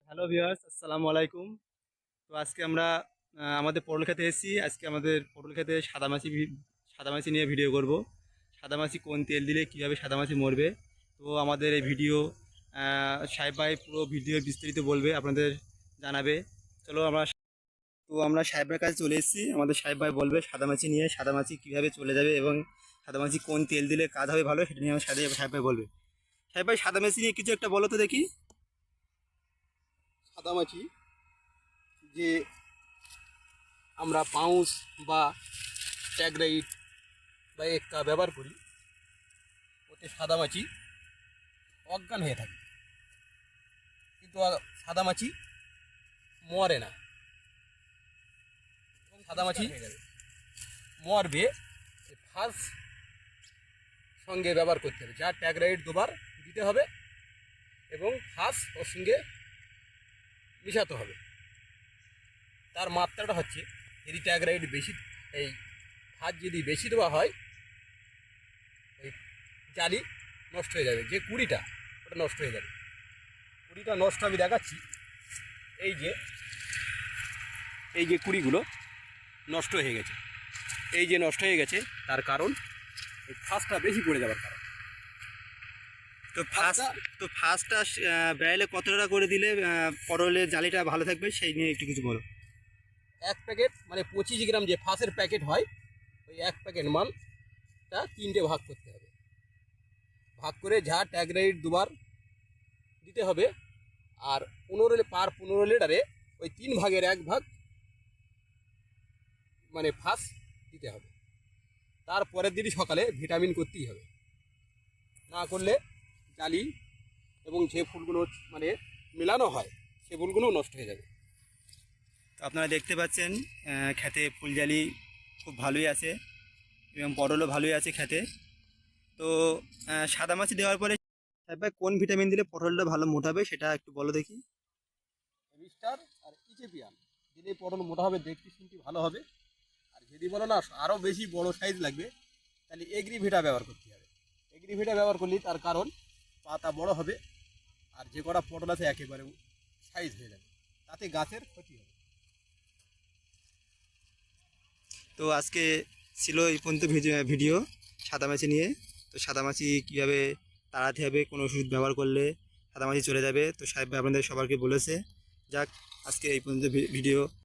Hello viewers, আসসালামু আলাইকুম। তো আজকে আমরা আমাদের পটল খেতে এসেছি। আজকে আমাদের পটল খেতে সাদামাছি নিয়ে ভিডিও করব। সাদামাছি কোন তেল দিলে কীভাবে সাদামাছি মরবে। তো আমাদের এই ভিডিও সাহেব ভাই পুরো ভিডিও বিস্তারিত বলবে, আপনাদের জানাবে। চলো আমরা সাহেবের কাছে চলে এসেছি। আমাদের সাহেব ভাই বলবে সাদামাছি নিয়ে, সাদামাছি কীভাবে চলে যাবে এবং সাদামাছি কোন তেল দিলে কাজ হবে ভালো, সেটা নিয়ে আমার সাহেব ভাই বলবে। সাহেব ভাই, সাদামাছি নিয়ে কিছু একটা বলো তো দেখি। সাদামাছি যে আমরা পাউস বা ট্যাগরাইট বা এক্কা ব্যবহার করি, ওতে সাদামাছি অজ্ঞান হয়ে থাকে, কিন্তু সাদামাছি মরে না। এবং সাদামাছি মরবে ফার্স্ট সঙ্গে ব্যবহার করতে হবে, যা ট্যাগরাইট দুবার দিতে হবে এবং ফার্স্ট ওর সঙ্গে মিশাতে হবে। তার মাত্রাটা হচ্ছে, যদি ট্যাগরাইট বেশি, এই ফাঁস যদি বেশি দেওয়া হয়, ওই জালি নষ্ট হয়ে যাবে, যে কুড়িটা ওটা নষ্ট হয়ে যাবে। কুড়িটা নষ্ট আমি দেখাচ্ছি। এই যে কুড়িগুলো নষ্ট হয়ে গেছে, এই যে নষ্ট হয়ে গেছে, তার কারণ এই ফাঁসটা বেশি পড়ে যাওয়ার কারণ। তো ফার্স্টটা বেড়াইলে কত টাকা করে দিলে পটলের জালিটা ভালো থাকবে, সেই নিয়ে একটু কিছু বলো। এক প্যাকেট মানে 25 গ্রাম যে ফাঁসের প্যাকেট হয়, ওই এক প্যাকেট মালটা 3টে ভাগ করতে হবে। ভাগ করে যা ট্যাগরাইট দুবার দিতে হবে, আর 15 লিটারে ওই 3/1 ভাগ মানে ফাঁস দিতে হবে। তারপরের দিনই সকালে ভিটামিন করতেই হবে, না করলে জালি এবং যে ফুলগুলো মানে মেলানো হয় সে ফুলগুলো নষ্ট হয়ে যাবে। তো আপনারা দেখতে পাচ্ছেন খেতে ফুলজালি খুব ভালোই আছে এবং পটলও ভালোই আছে খেতে। তো সাদামাছি দেওয়ার পরে ভাই কোন ভিটামিন দিলে পটলটা ভালো মোটাবে সেটা একটু বলো দেখি। মিস্টার আর ইচেপিয়ান দিলে পটল মোটা হবে, দেখতে শুনতে ভালো হবে। আর যদি বলো না আরও বেশি বড় সাইজ লাগবে, তাহলে এগ্রিভিটা ব্যবহার করতে হবে। এগ্রিভিটা ব্যবহার করলে তার কারণ পাতা বড় হবে, আর যে কটা পটল আছে একেবারে সাইজ হয়ে যাবে, তাতে গাছের ক্ষতি হবে। তো আজকে ছিল এই পর্যন্ত ভিডিও সাদামাছি নিয়ে। তো সাদামাছি কীভাবে তাড়াতে হবে, কোন ওষুধ ব্যবহার করলে সাদামাছি চলে যাবে, তো সাহেব ভাই আপনাদের সবাইকে বলেছে। যাক, আজকে এই পর্যন্ত ভিডিও।